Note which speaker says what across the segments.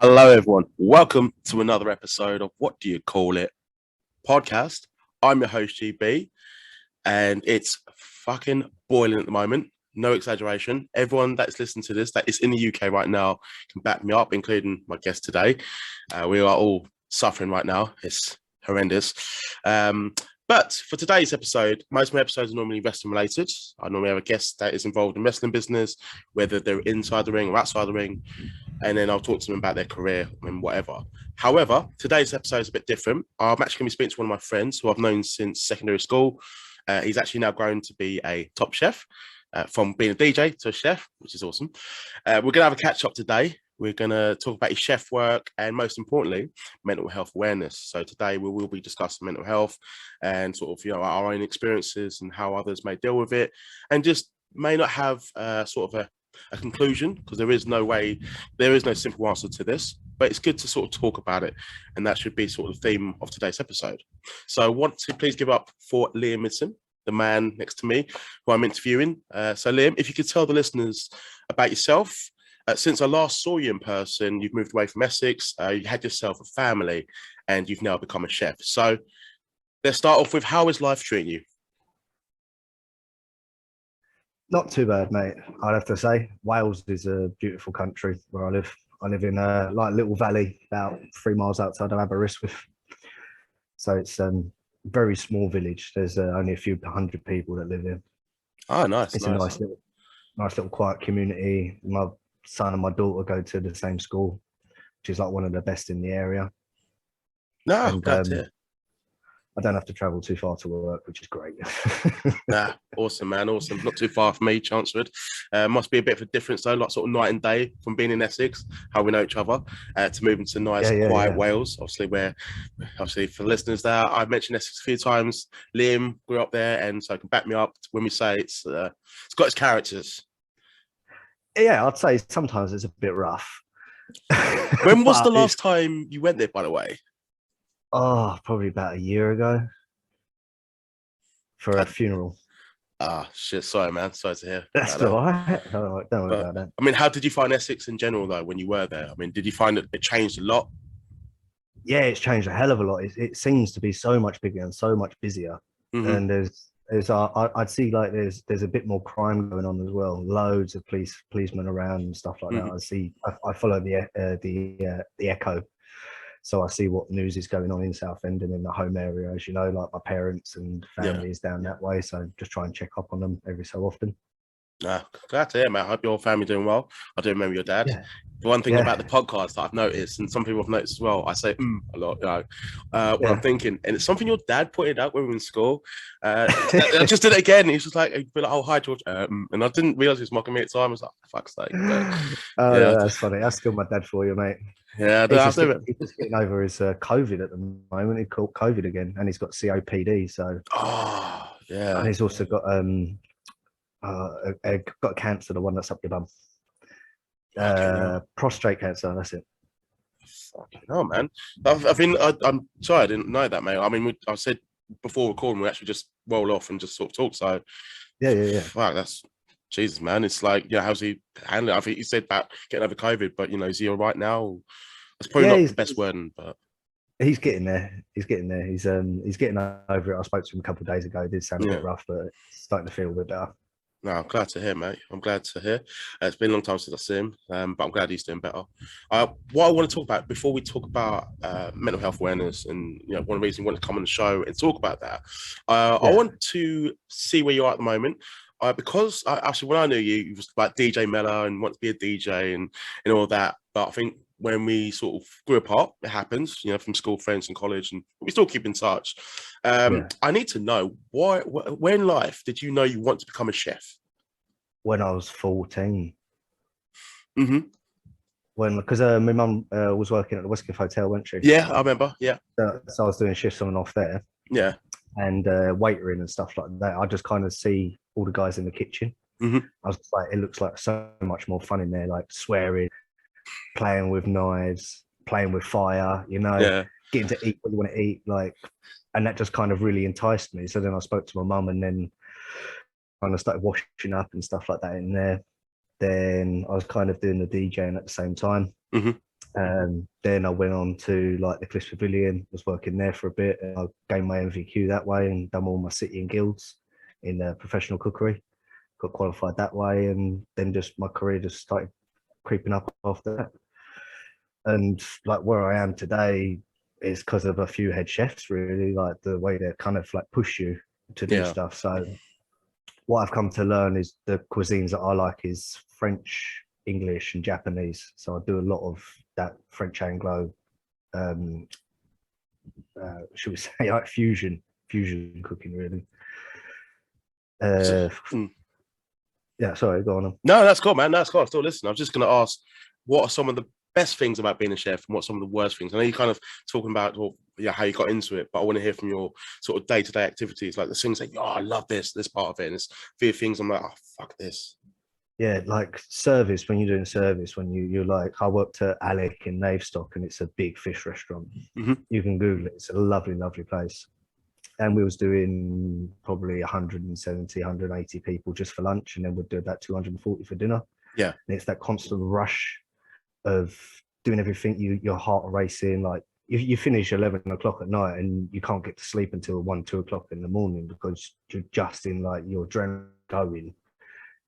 Speaker 1: Hello, everyone. Welcome to another episode of What Do You Call It podcast. I'm your host, GB, and it's fucking boiling at the moment. No exaggeration. Everyone that's listening to this, that is in the UK right now, can back me up, including my guest today. We are all suffering right now. It's horrendous. But for today's episode, most of my episodes are normally wrestling related. I normally have a guest that is involved in wrestling business, whether they're inside the ring or outside the ring. And then I'll talk to them about their career and whatever. However, today's episode is a bit different. I'm actually going to be speaking to one of my friends who I've known since secondary school. He's actually now grown to be a top chef, from being a DJ to a chef, which is awesome. We're going to have a catch up today. We're going to talk about his chef work and, most importantly, mental health awareness. So today we will be discussing mental health and sort of, our own experiences and how others may deal with it, and just may not have sort of a conclusion, because there is no simple answer to this, but it's good to sort of talk about it, and that should be sort of the theme of today's episode. So I want to please give up for Liam Midson, the man next to me who I'm interviewing. So Liam, if you could tell the listeners about yourself. Since I last saw you in person, you've moved away from Essex, you had yourself a family, and you've now become a chef. So let's start off with, how is life treating you?
Speaker 2: Not too bad, mate. I'd have to say Wales is a beautiful country where I live. I live in a little valley about 3 miles outside of Aberystwyth. So it's a very small village. There's only a few hundred people that live here.
Speaker 1: Oh, nice.
Speaker 2: It's a nice little quiet community. My son and my daughter go to the same school, which is like one of the best in the area.
Speaker 1: No,
Speaker 2: and,
Speaker 1: glad to hear.
Speaker 2: I don't have to travel too far to work, which is great.
Speaker 1: Awesome, man. Awesome. Not too far from me, Chancellor. Must be a bit of a difference, though, like sort of night and day from being in Essex, how we know each other, to moving to nice, quiet Wales. Obviously, for listeners there, I've mentioned Essex a few times. Liam grew up there, and so can back me up when we say it's got its characters.
Speaker 2: Yeah, I'd say sometimes it's a bit rough.
Speaker 1: When was the last time you went there, by the way?
Speaker 2: Oh, probably about a year ago for a funeral.
Speaker 1: Shit. Sorry, man. Sorry to hear.
Speaker 2: That's all right. Don't worry about that.
Speaker 1: I mean, how did you find Essex in general, though, when you were there? I mean, did you find that it changed a lot?
Speaker 2: Yeah, it's changed a hell of a lot. It seems to be so much bigger and so much busier. Mm-hmm. And I'd see like there's a bit more crime going on as well. Loads of policemen around and stuff like that. I follow the Echo. So I see what news is going on in Southend and in the home area, as you know, like my parents and family is down that way. So just try and check up on them every so often.
Speaker 1: Glad to hear, man. I hope your family doing well. I do remember your dad. Yeah. The one thing about the podcast that I've noticed, and some people have noticed as well, I say a lot, when I'm thinking, and it's something your dad pointed out when we were in school. I just did it again. He's just like, he'd be like, "Oh, hi, George," and I didn't realize he was mocking me at the time. I was like, "Fuck's sake!"
Speaker 2: That's funny. That's still my dad for you, mate.
Speaker 1: Yeah,
Speaker 2: he's just getting over his COVID at the moment. He caught COVID again, and he's got COPD. So, and he's also got got cancer, the one that's up your bum. Prostate cancer. That's it.
Speaker 1: Fucking hell, man. I'm sorry, I didn't know that, mate. I mean, I said before recording, we actually just roll off and just sort of talk. So,
Speaker 2: yeah.
Speaker 1: Fuck, that's Jesus, man. It's like, how's he handling it? I think he said about getting over COVID, but is he all right now? That's probably not the best word, but
Speaker 2: he's getting there. He's getting over it. I spoke to him a couple of days ago. It did sound a bit rough, but it's starting to feel a bit better.
Speaker 1: No, I'm glad to hear, mate. I'm glad to hear. It's been a long time since I've seen him, but I'm glad he's doing better. What I want to talk about before we talk about mental health awareness, and one of the reasons we want to come on the show and talk about that, I want to see where you are at the moment. Because actually, when I knew you, you was like DJ Mello and want to be a DJ and all that. But I think when we sort of grew apart, it happens, from school friends and college, and we still keep in touch. I need to know, where in life did you know you want to become a chef?
Speaker 2: When I was 14.
Speaker 1: Mm-hmm.
Speaker 2: Because my mum was working at the Westcliff Hotel, wasn't she?
Speaker 1: Yeah, I remember. Yeah.
Speaker 2: So I was doing shifts on and off there.
Speaker 1: Yeah.
Speaker 2: And waitering and stuff like that. I just kind of see all the guys in the kitchen.
Speaker 1: Mm-hmm.
Speaker 2: I was like, it looks like so much more fun in there, like swearing, playing with knives, playing with fire, getting to eat what you want to eat, and that just kind of really enticed me. So then I spoke to my mum, and then kind of started washing up and stuff like that in there. Then I was kind of doing the DJing at the same time. Then I went on to like the Cliffs Pavilion, was working there for a bit. And I gained my MVQ that way and done all my city and guilds in professional cookery. Got qualified that way, and then just my career just started creeping up after that. And like where I am today is because of a few head chefs, really, like the way they kind of like push you to do stuff. So what I've come to learn is the cuisines that I like is French, English, and Japanese. So I do a lot of that French Anglo, should we say, like fusion cooking, really. Yeah, sorry, go on.
Speaker 1: No, that's cool, man. That's cool. I'm still listening. I was just going to ask, what are some of the best things about being a chef, and what are some of the worst things? I know you kind of talking about, well, yeah, how you got into it, but I want to hear from your sort of day-to-day activities, like the things like, oh, I love this part of it, and there's a few things I'm like, oh, fuck this.
Speaker 2: Yeah, like service, when you're doing service, when you're like, I worked at Alec in Navestock, and it's a big fish restaurant. You can Google it. It's a lovely, lovely place. And we was doing probably 170, 180 people just for lunch, and then we'd do about 240 for dinner.
Speaker 1: Yeah.
Speaker 2: And it's that constant rush of doing everything. Your heart racing, like you finish 11 o'clock at night and you can't get to sleep until 1, 2 o'clock in the morning because you're just in like your adrenaline going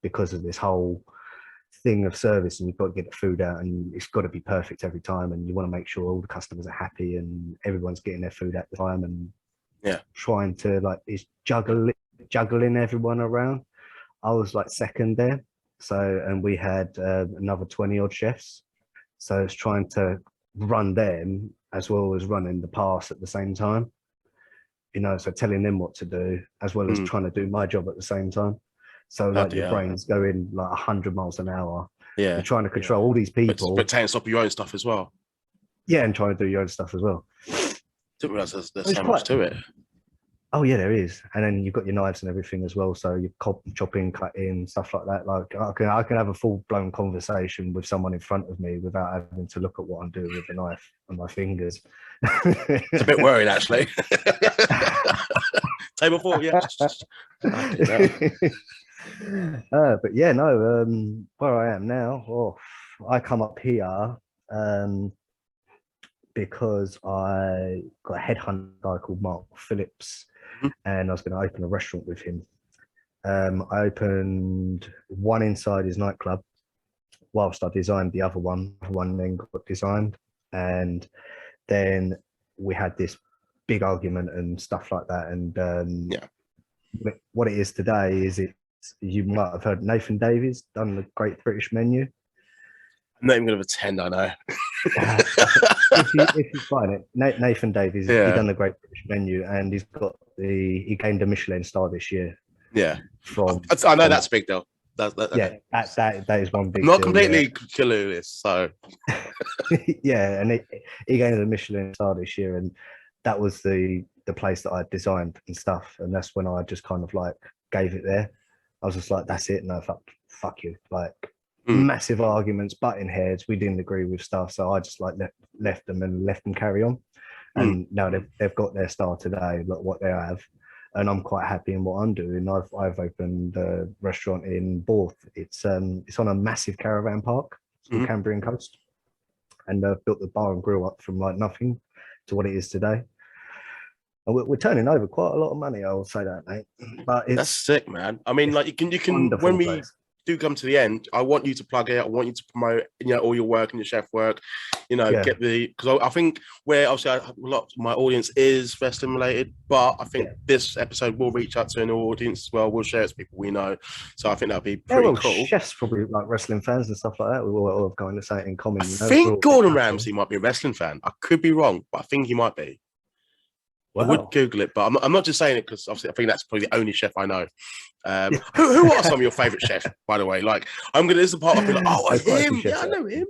Speaker 2: because of this whole thing of service, and you've got to get the food out, and it's got to be perfect every time, and you want to make sure all the customers are happy and everyone's getting their food at the time, and trying to like is juggling everyone around. I was like second there, so, and we had another 20 odd chefs, so it's trying to run them as well as running the pass at the same time, you know, so telling them what to do as well as trying to do my job at the same time. So like your brain's going like 100 miles an hour.
Speaker 1: Yeah,
Speaker 2: you're trying to control all these people,
Speaker 1: but taking stop your own stuff as well.
Speaker 2: Yeah, and trying to do your own stuff as well.
Speaker 1: Didn't realize there's so much to it.
Speaker 2: Oh yeah, there is. And then you've got your knives and everything as well. So you're chopping, cutting, stuff like that. Like I can have a full blown conversation with someone in front of me without having to look at what I'm doing with the knife and my fingers.
Speaker 1: It's a bit worrying, actually. Table 4, yeah.
Speaker 2: But yeah, no. Where I am now, I come up here because I got a headhunt guy called Mark Phillips, and I was going to open a restaurant with him. I opened one inside his nightclub whilst I designed the other one. One then got designed, and then we had this big argument and stuff like that. And what it is today is you might have heard Nathan Davies done the Great British Menu.
Speaker 1: I'm not even going to pretend I know.
Speaker 2: if you find it, Nathan Davies, he done the Great British Menu, and he gained a Michelin star this year.
Speaker 1: Yeah, I know that's a big deal.
Speaker 2: That is one big.
Speaker 1: I'm not completely clueless, so
Speaker 2: yeah, and he gained a Michelin star this year, and that was the place that I designed and stuff, and that's when I just kind of like gave it there. I was just like, that's it, no, fuck you, like. Massive arguments, butting heads. We didn't agree with stuff, so I just like left them carry on. And now they've got their star today. Look what they have, and I'm quite happy in what I'm doing. I've opened a restaurant in Borth. It's on a massive caravan park, on Cambrian coast, and I've built the bar and grill up from like nothing to what it is today. And we're turning over quite a lot of money. I will say that, mate. But
Speaker 1: that's sick, man. I mean, like you can when we do come to the end, I want you to plug it. I want you to promote, all your work and your chef work. Get because I think where obviously a lot of my audience is wrestling related, but I think this episode will reach out to an audience as well. We'll share it to people we know, so I think that'd be pretty cool.
Speaker 2: Chefs probably like wrestling fans and stuff like that. We all have kind of something in common.
Speaker 1: I think Gordon Ramsay might be a wrestling fan. I could be wrong, but I think he might be. Wow. I would Google it, but I'm not just saying it because obviously I think that's probably the only chef I know. Who are some of your favourite chefs, by the way? Like, this is the part I'll be like, oh, him. Yeah, I know him.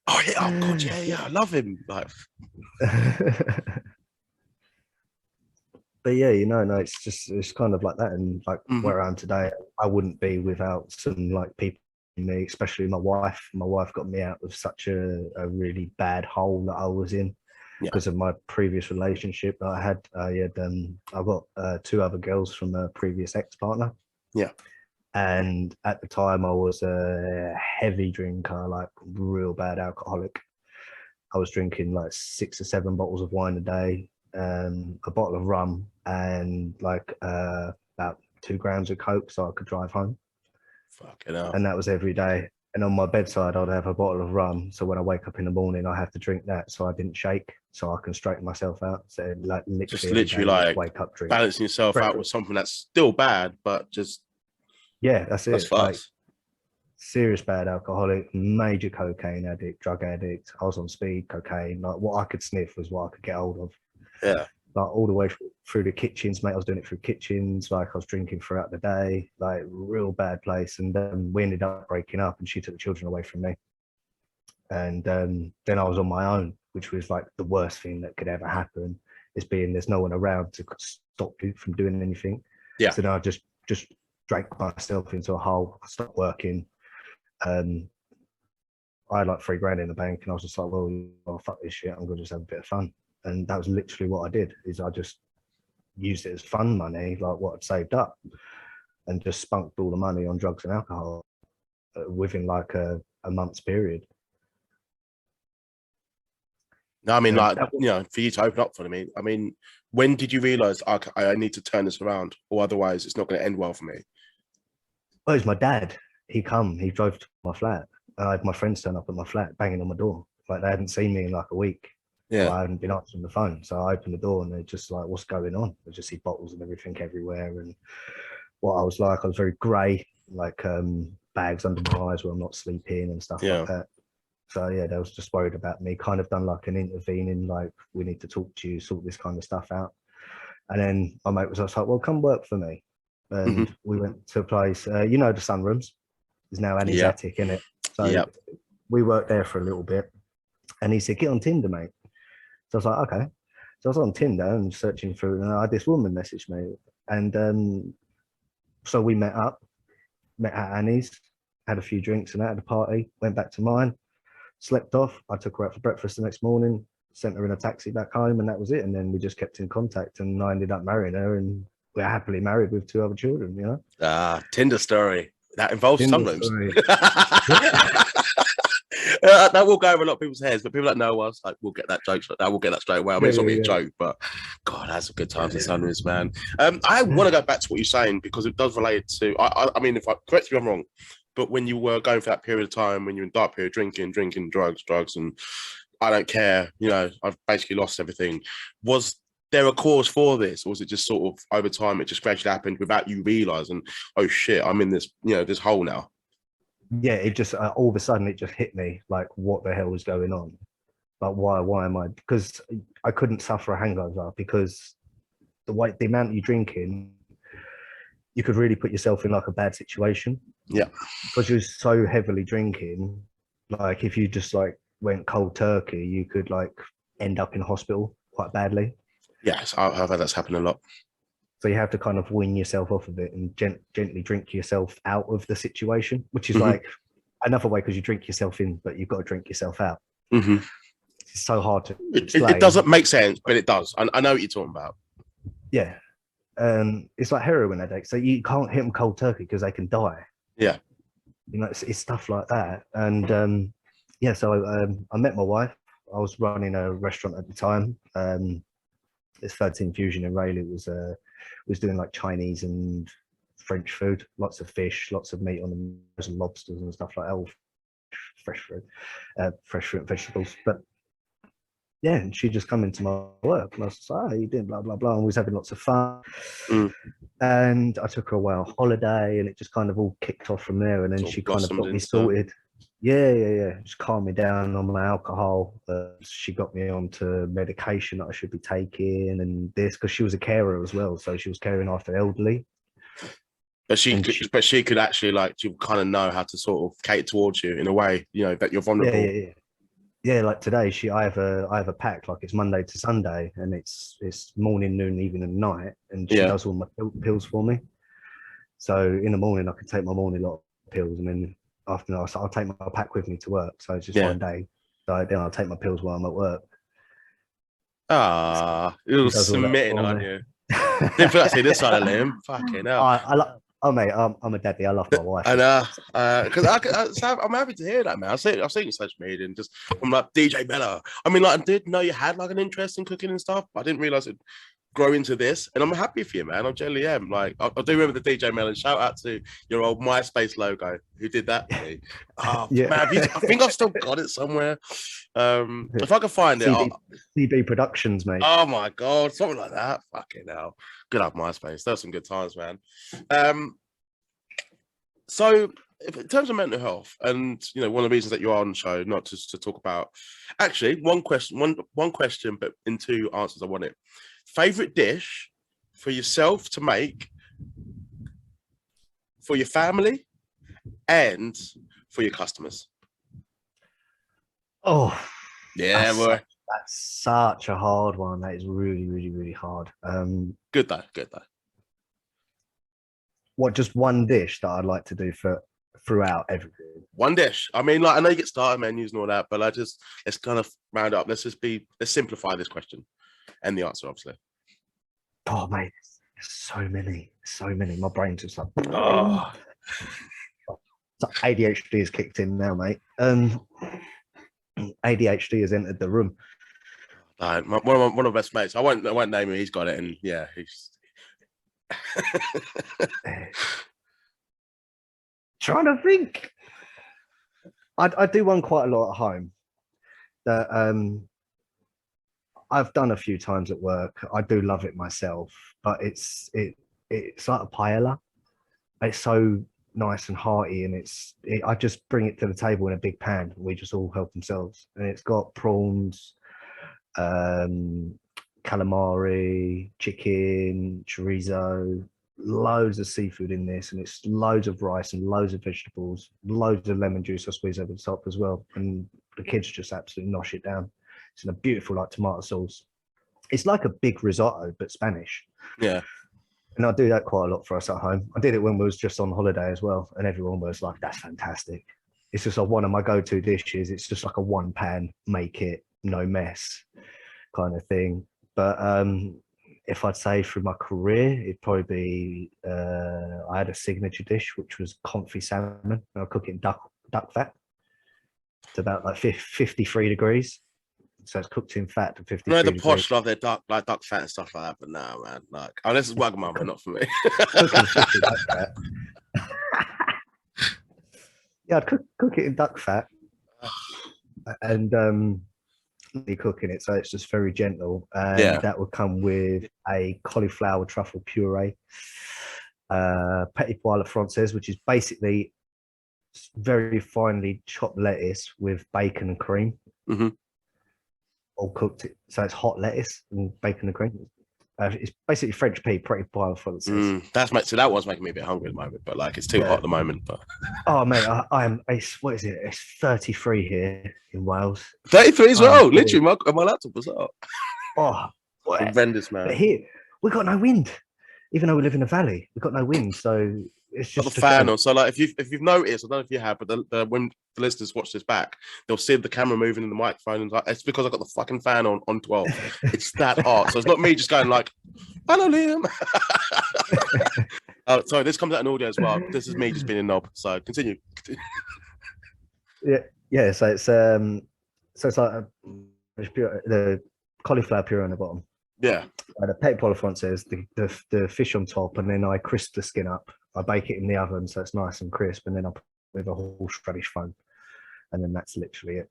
Speaker 1: Oh God, yeah, I love him. Like,
Speaker 2: but yeah, no, it's kind of like that, and like where I am today, I wouldn't be without some like people. Me, especially my wife. My wife got me out of such a really bad hole that I was in. because of my previous relationship that I had. I got 2 other girls from a previous ex-partner.
Speaker 1: Yeah.
Speaker 2: And at the time, I was a heavy drinker, like real bad alcoholic. I was drinking like 6 or 7 bottles of wine a day, a bottle of rum, and like about 2 grams of coke, so I could drive home.
Speaker 1: Fucking hell.
Speaker 2: And that was every day. And on my bedside, I'd have a bottle of rum. So when I wake up in the morning, I have to drink that so I didn't shake, so I can straighten myself out. So like
Speaker 1: literally like
Speaker 2: wake up, drink,
Speaker 1: balancing yourself out with something that's still bad, but just
Speaker 2: that's it.
Speaker 1: fast.
Speaker 2: Like serious bad alcoholic, major cocaine addict, drug addict. I was on speed, cocaine. Like what I could sniff was what I could get hold of.
Speaker 1: Yeah.
Speaker 2: Like all the way through the kitchens, mate. I was doing it through kitchens. Like I was drinking throughout the day. Like real bad place. And we ended up breaking up, and she took the children away from me. And then I was on my own, which was like the worst thing that could ever happen. Is being there's no one around to stop you from doing anything.
Speaker 1: Yeah.
Speaker 2: So then I just drank myself into a hole. I stopped working. I had like $3,000 in the bank, and I was just like, well, fuck this shit. I'm gonna just have a bit of fun. And that was literally what I did. Is I just used it as fun money, like what I'd saved up, and just spunked all the money on drugs and alcohol within like a month's period.
Speaker 1: No, I mean, like, you know, for you to open up for me, I mean, when did you realize I need to turn this around, or otherwise it's not going to end well for me?
Speaker 2: Well, it was my dad. He drove to my flat. I had my friends turn up at my flat, banging on my door. Like they hadn't seen me in like a week.
Speaker 1: Yeah.
Speaker 2: I hadn't been answering the phone. So I opened the door, and they're just like, what's going on? I just see bottles and everything everywhere. And what I was very grey, like bags under my eyes where I'm not sleeping and stuff like that. So yeah, they was just worried about me, kind of done like an intervening, like, we need to talk to you, sort this kind of stuff out. And then my mate was like, well, come work for me. And we went to a place, you know, the Sunrooms is now Annie's attic, isn't it? So we worked there for a little bit, and he said, get on Tinder, mate. So I was like, okay. So I was on Tinder and searching through, and I had this woman message me. And so we met at Annie's, had a few drinks and that at the party, went back to mine, slept off. I took her out for breakfast the next morning, sent her in a taxi back home, and that was it. And then we just kept in contact, and I ended up marrying her, and we're happily married with 2 other children, you know?
Speaker 1: Tinder story. That involves
Speaker 2: Tinder
Speaker 1: Sunrooms. That will go over a lot of people's heads, but people that know us, like, we'll get that joke. That will get that straight away. I mean, it's not really a joke, but God, that's a good time for Sunrooms, man. I want to go back to what you're saying, because it does relate to. I mean, if I correct me if I'm wrong, but when you were going for that period of time, when you're in dark period, drinking, drugs, and I don't care, you know, I've basically lost everything. Was there a cause for this, or was it just sort of over time, it just gradually happened without you realizing, oh shit, I'm in this, you know, this hole now?
Speaker 2: Yeah, it just all of a sudden it just hit me, like, what the hell was going on? Like, why am I? Because I couldn't suffer a hangover, because the amount you're drinking, you could really put yourself in like a bad situation.
Speaker 1: Yeah,
Speaker 2: because you're so heavily drinking. Like if you just like went cold turkey, you could like end up in hospital quite badly.
Speaker 1: Yes, I've had that's happened a lot.
Speaker 2: So you have to kind of wean yourself off of it and gently drink yourself out of the situation, which is like another way, because you drink yourself in, but you've got to drink yourself out. It's so hard to explain.
Speaker 1: It doesn't make sense, but it does. I know what you're talking about.
Speaker 2: Yeah. It's like heroin addicts. So you can't hit them cold turkey because they can die.
Speaker 1: Yeah.
Speaker 2: You know, it's stuff like that. And yeah, so I met my wife. I was running a restaurant at the time. It's 13 Fusion in Rayleigh. It was doing like Chinese and French food, lots of fish, lots of meat on them, and lobsters and stuff like that, all fresh fruit and vegetables. But yeah, and she just come into my work, and I was like, oh, how you doing, blah, blah, blah. And we was having lots of fun. And I took her away on holiday, and it just kind of all kicked off from there. And then she kind of got me sorted. Yeah. Just calmed me down on my alcohol. She got me onto medication that I should be taking, and this, because she was a carer as well. So she was caring after elderly.
Speaker 1: But she could actually, like, you kind of know how to sort of cater towards you in a way, you know, that you're vulnerable.
Speaker 2: Yeah, like today, I have a pack, like it's Monday to Sunday, and it's morning, noon, evening, and night, and she does all my pills for me. So in the morning, I can take my morning lot of pills, and then afternoon, I'll take my pack with me to work. So it's just one day. So then I'll take my pills while I'm at work.
Speaker 1: You're
Speaker 2: He does all that
Speaker 1: submitting,
Speaker 2: for
Speaker 1: aren't
Speaker 2: me.
Speaker 1: you? Didn't think I'd see this side of Liam. Fucking hell.
Speaker 2: Oh mate, I'm a daddy. I love my wife.
Speaker 1: And because I'm happy to hear that, man. I've seen your social media and just I'm like DJ Bella. I mean, like I did know you had like an interest in cooking and stuff, but I didn't realize it grow into this. And I'm happy for you, man. I generally am. Like I do remember the DJ Melon. Shout out to your old MySpace logo who did that for me. Oh
Speaker 2: Yeah.
Speaker 1: man, I think I've still got it somewhere. If I can find it,
Speaker 2: CB Productions, mate.
Speaker 1: oh my god, something like that. Fucking hell. Good up MySpace. Those were some good times, man. So in terms of mental health, and one of the reasons that you're on the show, not just to talk about, actually, one question, but in two answers, I want it. Favorite dish for yourself to make, for your family, and for your customers.
Speaker 2: Oh,
Speaker 1: yeah, boy.
Speaker 2: That's such a hard one. That is really, really, really hard.
Speaker 1: Good though.
Speaker 2: What, just one dish that I'd like to do throughout everything?
Speaker 1: One dish. I mean, like I know you get starter menus and all that, but let's kind of round up. Let's simplify this question and the answer, obviously.
Speaker 2: Oh mate, there's so many. My brain's just like,
Speaker 1: oh.
Speaker 2: ADHD has kicked in now, mate. ADHD has entered the room.
Speaker 1: One of my best mates. I won't name him. He's got it, and yeah, he's
Speaker 2: trying to think. I do one quite a lot at home that I've done a few times at work. I do love it myself, but it's like a paella. It's so nice and hearty, and I just bring it to the table in a big pan. We just all help themselves, and it's got prawns, calamari, chicken, chorizo, loads of seafood in this, and it's loads of rice and loads of vegetables, loads of lemon juice I squeeze over the top as well, and the kids just absolutely nosh it down. It's in a beautiful like tomato sauce. It's like a big risotto but Spanish.
Speaker 1: Yeah.
Speaker 2: And I do that quite a lot for us at home. I did it when we was just on holiday as well, and everyone was like, that's fantastic. It's just like one of my go-to dishes. It's just like a one pan, make it, no mess kind of thing. But if I'd say through my career, it'd probably be, I had a signature dish, which was confit salmon. I cook it in duck fat. It's about like 53 degrees. So it's cooked in fat to 53
Speaker 1: the
Speaker 2: degrees.
Speaker 1: posh love their duck fat and stuff like that, but no, man. Like, this is Wagamama, not for me.
Speaker 2: Yeah, I'd cook it in duck fat, and cooking it so it's just very gentle. And that would come with a cauliflower truffle puree, petit pois à la française, which is basically very finely chopped lettuce with bacon and cream.
Speaker 1: Mm-hmm.
Speaker 2: All cooked, so it's hot lettuce and bacon and cream. It's basically French pea, pretty boiled for it.
Speaker 1: So that was making me a bit hungry at the moment, but like it's too hot at the moment. But
Speaker 2: oh mate, I am. What is it? It's 33 here in Wales.
Speaker 1: 33 as well. Literally, my laptop was up.
Speaker 2: Oh,
Speaker 1: horrendous, man.
Speaker 2: But here we got no wind, even though we live in a valley. We got no wind, so it's just
Speaker 1: got the fan on. So like, if you've noticed, I don't know if you have, but when the listeners watch this back, they'll see the camera moving in the microphone, and like, it's because I got the fucking fan on 12. It's that hot. So it's not me just going like, "Hello, Liam." Oh, sorry, this comes out in audio as well. This is me just being a knob. So continue.
Speaker 2: Yeah. So it's like the cauliflower puree on the bottom.
Speaker 1: Yeah.
Speaker 2: The petit pois à la française, the fish on top, and then I crisp the skin up. I bake it in the oven so it's nice and crisp, and then I put with a horseradish foam, and then that's literally it.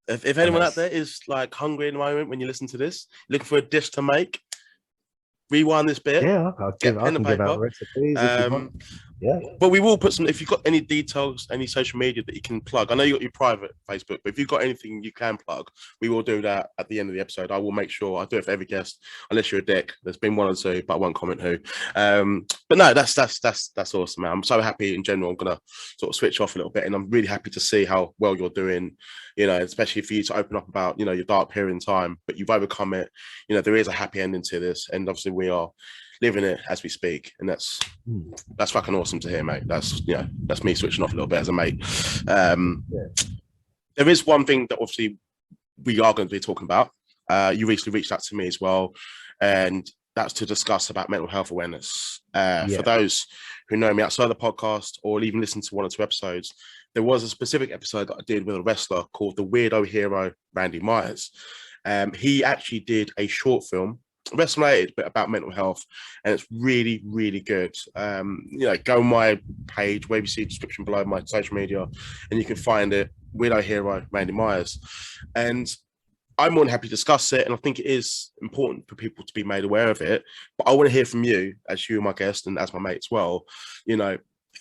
Speaker 1: If anyone out there is like hungry in the moment when you listen to this, looking for a dish to make, rewind this bit.
Speaker 2: Yeah, I can give out recipes if you want. Yeah,
Speaker 1: but we will put some. If you've got any details, any social media that you can plug, I know you got your private Facebook, but if you've got anything you can plug, we will do that at the end of the episode. I will make sure I do it for every guest, unless you're a dick. There's been one or two, but I won't comment who. But no, that's awesome, man. I'm so happy in general. I'm gonna sort of switch off a little bit, and I'm really happy to see how well you're doing. Especially for you to open up about your dark period in time, but you've overcome it. There is a happy ending to this, and obviously we are living it as we speak, and that's fucking awesome to hear, mate. That's me switching off a little bit as a mate. There is one thing that obviously we are going to be talking about, You recently reached out to me as well, and that's to discuss about mental health awareness. For those who know me outside the podcast or even listen to 1 or 2 episodes, there was a specific episode that I did with a wrestler called the Weirdo Hero, Randy Myers. He actually did a short film, wrestling-related, but about mental health, and it's really, really good. Go on my page, where you see the description below my social media, and you can find it, Weirdo Hero, Randy Myers. And I'm more than happy to discuss it, and I think it is important for people to be made aware of it. But I want to hear from you, as you are my guest and as my mate as well,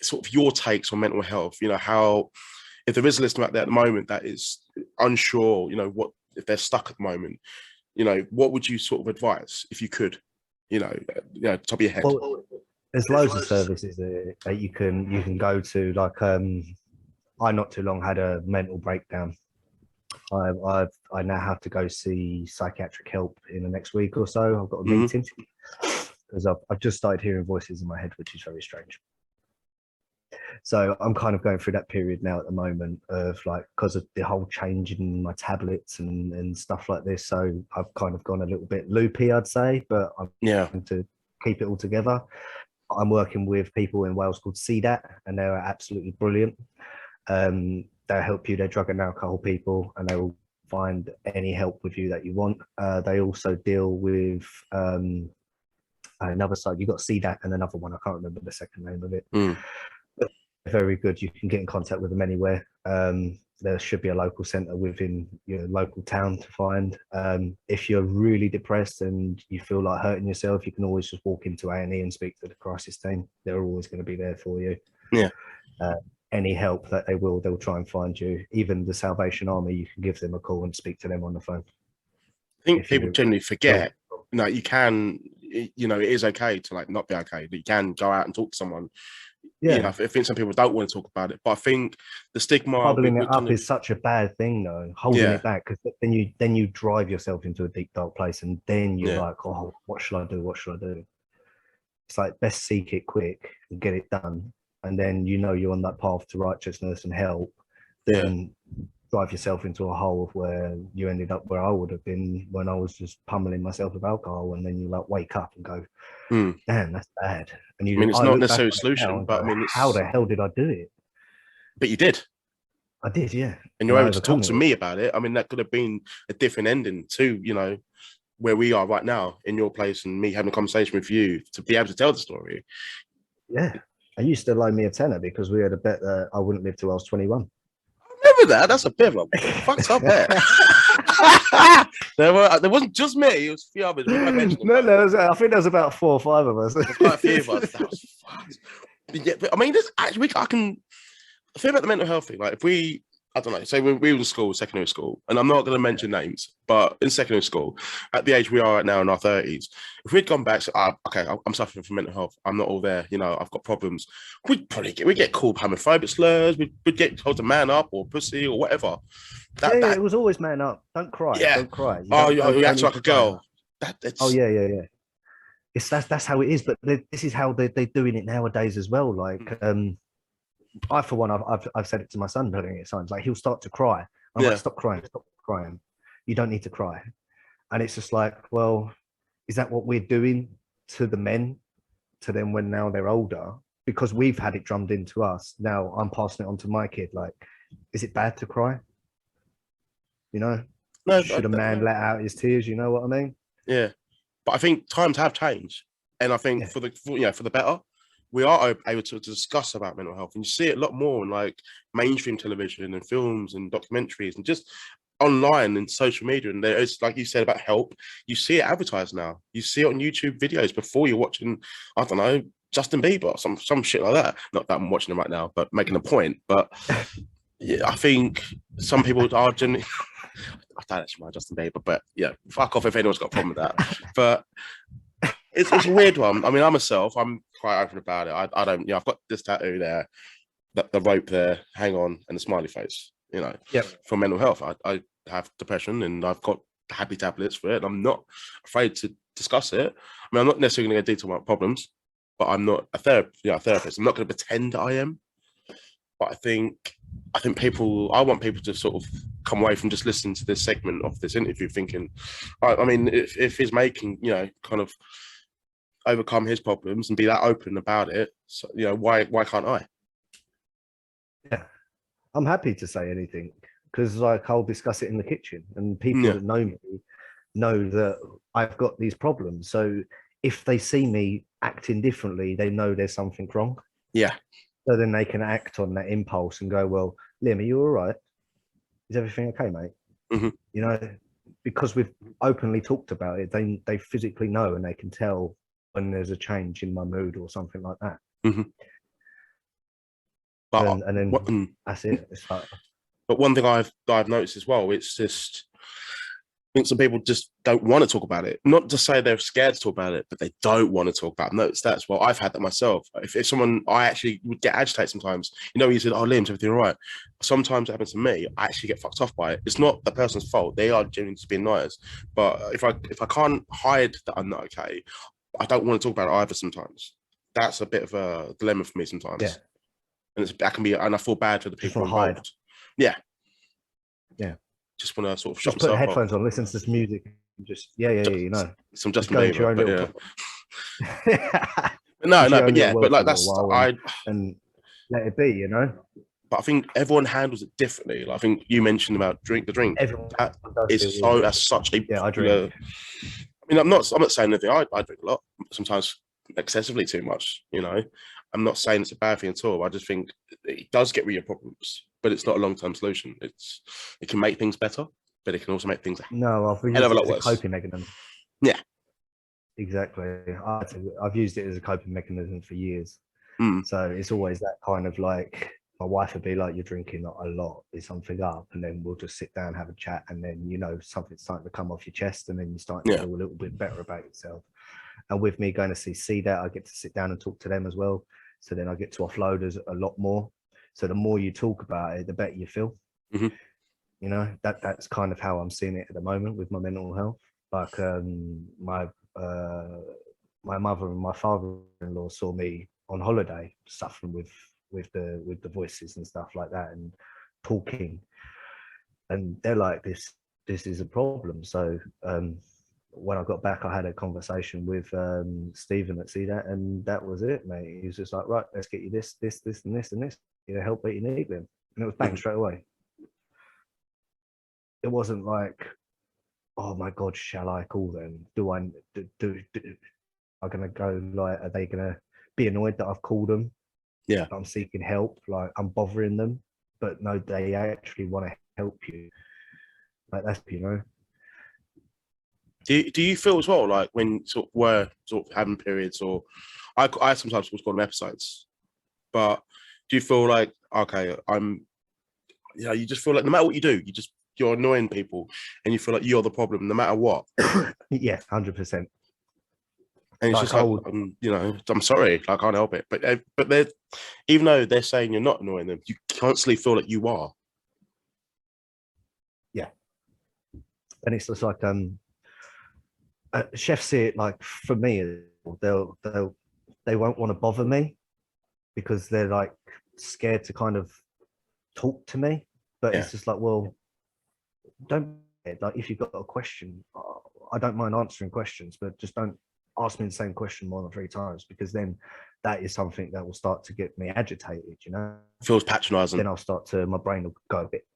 Speaker 1: sort of your takes on mental health. How, if there is a listener out there at the moment that is unsure, what if they're stuck at the moment, what would you sort of advise if you could, top of your head?
Speaker 2: Well, there's loads of services that you can go to. Like, I not too long had a mental breakdown. I now have to go see psychiatric help in the next week or so. I've got a meeting because I've just started hearing voices in my head, which is very strange. So I'm kind of going through that period now at the moment of, like, because of the whole change in my tablets and stuff like this. So I've kind of gone a little bit loopy, I'd say, but I'm trying to keep it all together. I'm working with people in Wales called CDAT, and they're absolutely brilliant. They'll help you. They're drug and alcohol people, and they will find any help with you that you want. They also deal with another side. You've got CDAT and another one. I can't remember the second name of it. Very good. You can get in contact with them anywhere. There should be a local centre within your local town to find. If you're really depressed and you feel like hurting yourself, you can always just walk into A&E and speak to the crisis team. They're always going to be there for you. Any help that they'll try and find you. Even the Salvation Army, you can give them a call and speak to them on the phone.
Speaker 1: I think people generally forget, you can, it is okay to, like, not be okay, but you can go out and talk to someone. I think some people don't want to talk about it, but I think the stigma,
Speaker 2: bubbling it up is such a bad thing, though. Holding it back, because then you drive yourself into a deep dark place, and then you're like, oh, what should I do? What should I do? It's like, best seek it quick and get it done, and then you're on that path to righteousness and help. Then drive yourself into a hole of where you ended up where I would have been when I was just pummeling myself with alcohol, and then you like wake up and go, damn, that's bad. And
Speaker 1: it's not necessarily a solution, but
Speaker 2: how the hell did I do it?
Speaker 1: But you did.
Speaker 2: I did, yeah.
Speaker 1: And you're able to talk to me about it. I mean, that could have been a different ending to, where we are right now in your place, and me having a conversation with you to be able to tell the story.
Speaker 2: Yeah. I used to loan me a tenner because we had a bet that I wouldn't live till I was 21.
Speaker 1: Remember that? That's a bit of a fucked up bet. There wasn't just me, it was a few others.
Speaker 2: I think there was about 4 or 5 of us.
Speaker 1: There's quite a few of us. That was fucked. But I mean, this actually, I can think about the mental health thing. Like, if we, I don't know, say we were in school, secondary school, and I'm not going to mention names, but in secondary school, at the age we are at now in our 30s, if we'd gone back, okay, I'm suffering from mental health, I'm not all there, I've got problems, we'd get called homophobic slurs, we'd get told to man up or pussy or whatever.
Speaker 2: It was always man up. Don't cry. Don't cry.
Speaker 1: You act like a girl.
Speaker 2: Yeah. That's how it is. But this is how they're doing it nowadays as well. Like, I, for one, I've said it to my son plenty of times. Like, he'll start to cry. I'm like, stop crying. You don't need to cry. And it's just like, well, is that what we're doing to the men, to them when now they're older? Because we've had it drummed into us. Now I'm passing it on to my kid. Like, is it bad to cry?
Speaker 1: No,
Speaker 2: should a man let out his tears? You know what I mean?
Speaker 1: Yeah, but I think times have changed, and I think for the better. We are able to discuss about mental health, and you see it a lot more in, like, mainstream television and films and documentaries and just online and social media. And it's like you said about help, you see it advertised now. You see it on YouTube videos before you're watching, I don't know, Justin Bieber, some shit like that. Not that I'm watching him right now, but making a point. But yeah, I think some people are generally. I don't actually mind Justin Bieber, but fuck off if anyone's got a problem with that. But it's a weird one. I mean, I'm quite open about it. I don't, I've got this tattoo there, the rope there, hang on, and the smiley face, for mental health. I have depression, and I've got happy tablets for it. And I'm not afraid to discuss it. I mean, I'm not necessarily going to get detail about problems, but I'm not a therapist. I'm not going to pretend I am. But I think I want people to sort of come away from just listening to this segment of this interview thinking, I mean, if he's making, kind of overcome his problems and be that open about it, so, why can't I?
Speaker 2: Yeah, I'm happy to say anything because like I'll discuss it in the kitchen, and people
Speaker 1: Yeah.
Speaker 2: that know me know that I've got these problems. So if they see me acting differently, they know there's something wrong.
Speaker 1: Yeah.
Speaker 2: So then they can act on that impulse and go, well, Liam, are you all right? Is everything okay, mate?
Speaker 1: Mm-hmm.
Speaker 2: Because we've openly talked about it, they physically know and they can tell when there's a change in my mood or something like that.
Speaker 1: Mm-hmm. But
Speaker 2: And then that's it. It's like,
Speaker 1: but one thing I've noticed as well, it's just I think some people just don't want to talk about it. Not to say they're scared to talk about it, but they don't want to talk about it. Notice that as well. I've had that myself. If someone, I actually would get agitated sometimes. You said, "Oh, Liam, is everything all right?" Sometimes it happens to me. I actually get fucked off by it. It's not the person's fault. They are genuinely just being nice. But if I can't hide that I'm not okay, I don't want to talk about it either. Sometimes that's a bit of a dilemma for me sometimes.
Speaker 2: yeah.
Speaker 1: And that can be, and I feel bad for the
Speaker 2: Just
Speaker 1: people
Speaker 2: wanna hide.
Speaker 1: involved. Yeah.
Speaker 2: Yeah.
Speaker 1: Just want to sort of
Speaker 2: Just
Speaker 1: shut
Speaker 2: put
Speaker 1: myself
Speaker 2: headphones
Speaker 1: off.
Speaker 2: on, listen to this music, and just
Speaker 1: Some
Speaker 2: just
Speaker 1: Justin
Speaker 2: go into your
Speaker 1: Bieber,
Speaker 2: own
Speaker 1: but
Speaker 2: little
Speaker 1: yeah. No,
Speaker 2: into your
Speaker 1: but
Speaker 2: own little
Speaker 1: yeah, but
Speaker 2: world
Speaker 1: like
Speaker 2: for a
Speaker 1: that's
Speaker 2: little while and let it be,
Speaker 1: But I think everyone handles it differently. Like I think you mentioned about the drink.
Speaker 2: Everyone
Speaker 1: That
Speaker 2: does
Speaker 1: is
Speaker 2: it
Speaker 1: so
Speaker 2: with,
Speaker 1: that's such a
Speaker 2: yeah, I drink.
Speaker 1: I mean, I'm not saying anything. I drink a lot, sometimes excessively too much. I'm not saying it's a bad thing at all. I just think it does get rid of your problems, but it's not a long term solution. It can make things better, but it can also make things a
Speaker 2: No, I've
Speaker 1: hell of
Speaker 2: used
Speaker 1: a
Speaker 2: it
Speaker 1: lot
Speaker 2: as a
Speaker 1: worse.
Speaker 2: coping mechanism.
Speaker 1: Yeah.
Speaker 2: Exactly. I've used it as a coping mechanism for years.
Speaker 1: Mm.
Speaker 2: So it's always that kind of like, my wife would be like, "You're drinking a lot, is something up?" And then we'll just sit down, have a chat, and then something's starting to come off your chest, and then you start to
Speaker 1: Yeah.
Speaker 2: feel a little bit better about yourself. And with me going to see that, I get to sit down and talk to them as well. So then I get to offload a lot more. So the more you talk about it, the better you feel.
Speaker 1: Mm-hmm.
Speaker 2: That's kind of how I'm seeing it at the moment with my mental health. Like my mother and my father-in-law saw me on holiday suffering with the voices and stuff like that and talking, and they're like, this is a problem. So when I got back, I had a conversation with Stephen at See That, and that was it, mate. He was just like, "Right, let's get you this, and this, and this. Help that you need them," and it was bang straight away. It wasn't like, "Oh my God, shall I call them? Do I do I'm gonna go, like, are they gonna be annoyed that I've called them?
Speaker 1: Yeah.
Speaker 2: I'm seeking help, like I'm bothering them." But no, they actually want to help you. Like that's
Speaker 1: Do you feel as well like when we're having periods, or I sometimes will call them episodes, but do you feel like, okay, you just feel like no matter what you do, you're annoying people and you feel like you're the problem no matter what?
Speaker 2: Yeah, 100%.
Speaker 1: And it's just like, I'm sorry, I can't help it. But they're, even though they're saying you're not annoying them, you constantly feel like you are.
Speaker 2: Yeah. And it's just like chefs see it like, for me, they won't want to bother me because they're like scared to kind of talk to me. But it's just like, well, don't, like, if you've got a question, I don't mind answering questions, but just don't ask me the same question more than 3 times, because then that is something that will start to get me agitated.
Speaker 1: Feels patronizing.
Speaker 2: Then I'll start to, my brain will go a bit,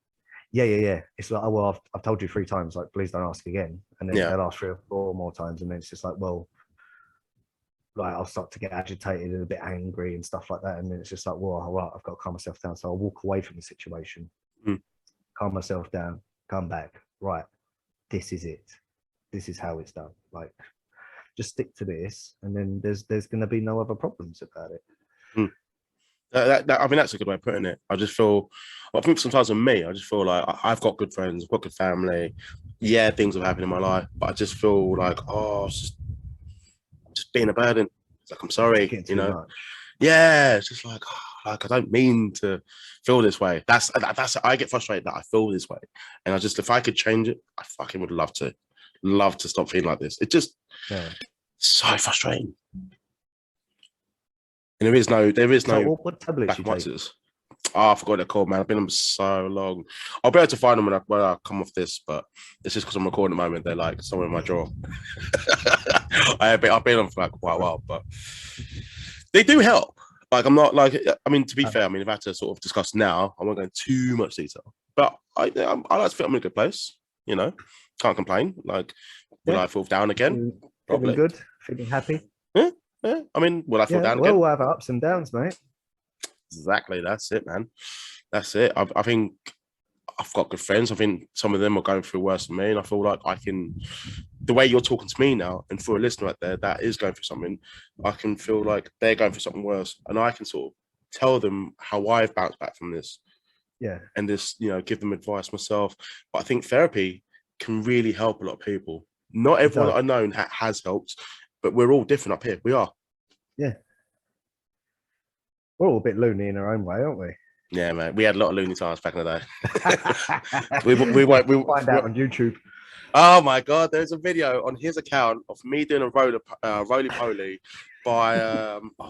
Speaker 2: yeah. It's like, oh, well, I've told you 3 times, like, please don't ask again. And then they'll ask 3 or 4 more times, and then it's just like, well, like, I'll start to get agitated and a bit angry and stuff like that. And then it's just like, well, right, I've got to calm myself down. So I'll walk away from the situation, calm myself down, come back. Right, this is it. This is how it's done. Like, just stick to this, and then there's going to be no other problems about it.
Speaker 1: I mean, that's a good way of putting it. I think sometimes with me, I just feel like I've got good friends, I've got good family. Yeah, things have happened in my life, but I just feel like, it's just being a burden. It's like, I'm sorry,
Speaker 2: Much.
Speaker 1: Yeah, it's just like, I don't mean to feel this way. That's I get frustrated that I feel this way, and if I could change it, I fucking would love to stop feeling like this. It just so frustrating. And there is no
Speaker 2: So what tablets you take?
Speaker 1: Oh, I forgot they're called, man. I've been on them so long. I'll be able to find them when I come off this, but it's just because I'm recording at the moment. They're like somewhere in my drawer. I've been on for like quite a while, but they do help. Like, I'm not like, I mean, to be fair, I mean, if I had to sort of discuss now, I won't go into too much detail, but I like to feel I'm in a good place, you know, can't complain. Like, will I fall down again?
Speaker 2: Feeling good, feeling happy.
Speaker 1: Yeah. I mean, will I fall down again?
Speaker 2: We'll have ups and downs, mate.
Speaker 1: Exactly. That's it, man. That's it. I think I've got good friends. I think some of them are going through worse than me. And I feel like I can, the way you're talking to me now, and for a listener out there that is going through something, I can feel like they're going through something worse. And I can sort of tell them how I've bounced back from this.
Speaker 2: Yeah.
Speaker 1: And just, you know, give them advice myself. But I think therapy can really help a lot of people. Not everyone that I know has helped, but we're all different up here. We are.
Speaker 2: Yeah. We're all a bit loony in our own way, aren't we?
Speaker 1: Yeah, man. We had a lot of loony times back in the day. we
Speaker 2: find out on YouTube.
Speaker 1: Oh my God, there's a video on his account of me doing a roly-poly by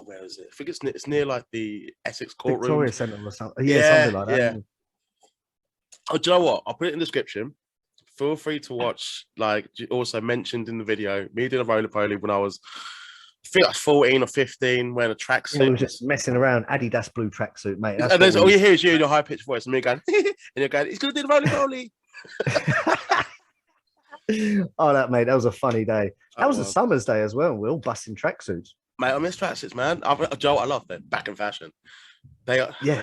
Speaker 1: where is it? I think it's near like the Essex courtroom.
Speaker 2: Victoria Centre or something. Yeah, something like that.
Speaker 1: Yeah. Oh, do you know what? I'll put it in the description. Feel free to watch. Like, also mentioned in the video, me doing a roly-poly when I was, I think I was 14 or 15, wearing a tracksuit.
Speaker 2: We were just messing around, Adidas blue tracksuit, mate.
Speaker 1: That's and all you hear is you in your high-pitched voice, and me going, and you're going, he's going to do the roly-poly.
Speaker 2: Oh, that was a funny day. That was a summer's day as well. We're all busting tracksuits.
Speaker 1: Mate, I miss tracksuits, man. Joe, I love them. Back in fashion. They are.
Speaker 2: Yeah.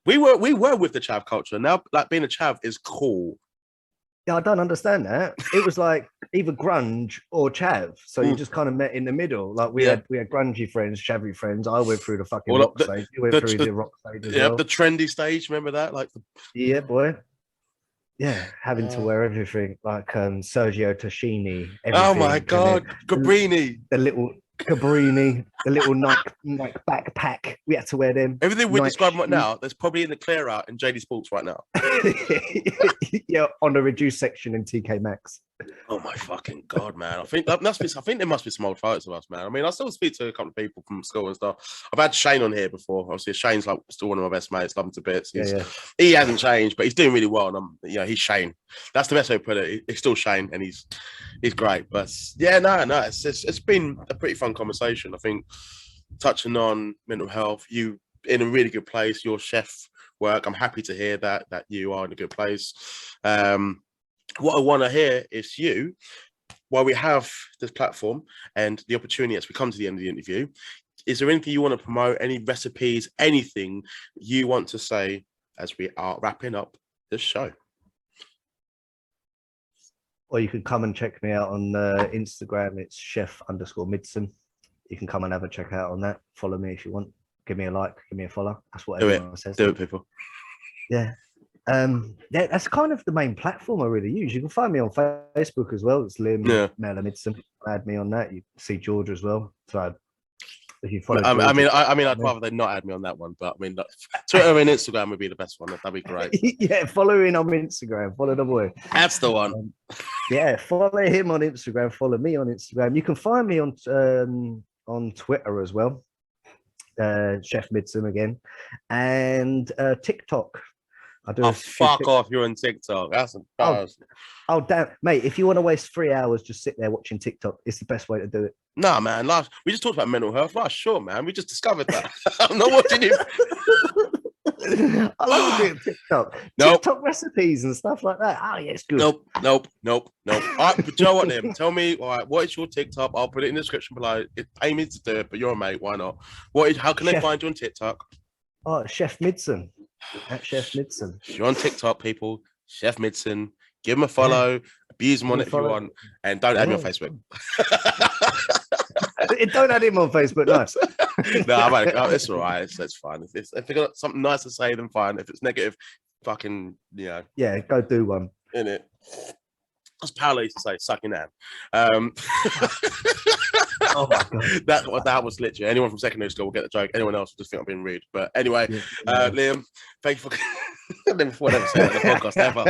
Speaker 1: We were with the chav culture. Now, like, being a chav is cool.
Speaker 2: Yeah, I don't understand that. It was like either grunge or chav. So you just kind of met in the middle. Like we had grungy friends, chavvy friends. I went through the fucking rock stage. You went through the rock stage as well.
Speaker 1: The trendy stage. Remember that? Like
Speaker 2: yeah, boy. Yeah, having to wear everything like Sergio Tacchini.
Speaker 1: Oh my God, Cabrini.
Speaker 2: The little Cabrini, the little Nike backpack. We had to wear them.
Speaker 1: Everything we're describing right now, there's probably in the clear out in JD Sports right now.
Speaker 2: Yeah, on the reduced section in TK Maxx.
Speaker 1: Oh my fucking God, man! I think there must be some old photos of us, man. I mean, I still speak to a couple of people from school and stuff. I've had Shane on here before. Obviously, Shane's like still one of my best mates. Love him to bits. He hasn't changed, but he's doing really well. And he's Shane. That's the best way to put it. He's still Shane, and he's great. But yeah, no, it's been a pretty fun conversation. I think touching on mental health, you in a really good place. Your chef work. I'm happy to hear that you are in a good place. What I want to hear is you, while we have this platform and the opportunity as we come to the end of the interview, is there anything you want to promote, any recipes, anything you want to say as we are wrapping up this show?
Speaker 2: Or you can come and check me out on Instagram. It's chef_Midson. You can come and have a check out on that. Follow me if you want. Give me a like, give me a follow. That's what everyone says.
Speaker 1: Do it, people.
Speaker 2: Yeah. That's kind of the main platform I really use. You can find me on Facebook as well. It's Liam Midson. Add me on that. You see Georgia as well. So if you follow,
Speaker 1: I'd rather they not add me on that one. But I mean, Twitter and Instagram would be the best one. That'd be great.
Speaker 2: Yeah, follow him on Instagram. Follow the boy.
Speaker 1: That's the one.
Speaker 2: Follow him on Instagram. Follow me on Instagram. You can find me on Twitter as well. Chef Midson again, and TikTok.
Speaker 1: Fuck off! You're on TikTok. That's embarrassing.
Speaker 2: Oh, damn, mate! If you want to waste 3 hours, just sit there watching TikTok. It's the best way to do it.
Speaker 1: Nah, man. We just talked about mental health. Sure, man. We just discovered that. I'm not watching you.
Speaker 2: I love doing TikTok. TikTok recipes and stuff like that. Oh, yeah, it's good.
Speaker 1: Nope. All right, but you know what, Liam? Tell me, all right, what is your TikTok? I'll put it in the description below. Pay me to do it, but you're a mate. Why not? How can they find you on TikTok?
Speaker 2: Oh, Chef Midson. At Chef Midson.
Speaker 1: If you're on TikTok, people, Chef Midson. Give him a follow. Abuse him on it if you want. And don't add me on Facebook.
Speaker 2: Don't add him on Facebook. Nice.
Speaker 1: No, it's all right. It's fine. If they got something nice to say, then fine. If it's negative, fucking,
Speaker 2: Yeah, go do one.
Speaker 1: Innit? As Paolo used to say, sucking hand.
Speaker 2: Oh my God.
Speaker 1: That was literally, anyone from secondary school will get the joke. Anyone else will just think I'm being rude. But anyway, Liam, thank you for before I never said that on the podcast ever.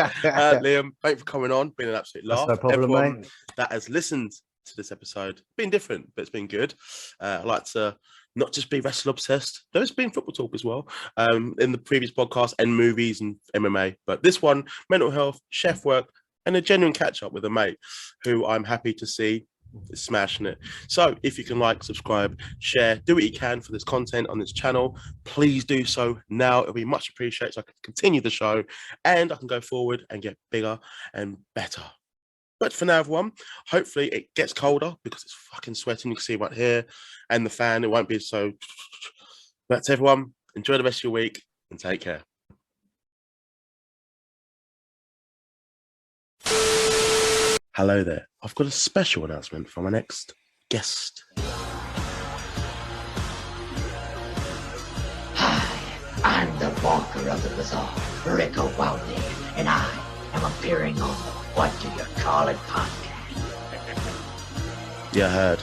Speaker 1: Liam, thank you for coming on. Been an absolute laugh.
Speaker 2: No problem,
Speaker 1: everyone
Speaker 2: mate.
Speaker 1: that has listened to this episode. Been different, but it's been good. I like to not just be wrestling obsessed. There's been football talk as well in the previous podcast and movies and MMA. But this one, mental health, chef work, and a genuine catch up with a mate who I'm happy to see is smashing it. So if you can like, subscribe, share, do what you can for this content on this channel, please do so now. It'll be much appreciated so I can continue the show and I can go forward and get bigger and better. But for now, everyone, hopefully it gets colder because it's fucking sweating. You can see right here and the fan, it won't be so. But to everyone, enjoy the rest of your week and take care. Hello there. I've got a special announcement for my next guest.
Speaker 3: Hi, I'm the Walker of the Bazaar, Rico Wildney, and I am appearing on the What Do You Call It podcast.
Speaker 1: Yeah, I heard.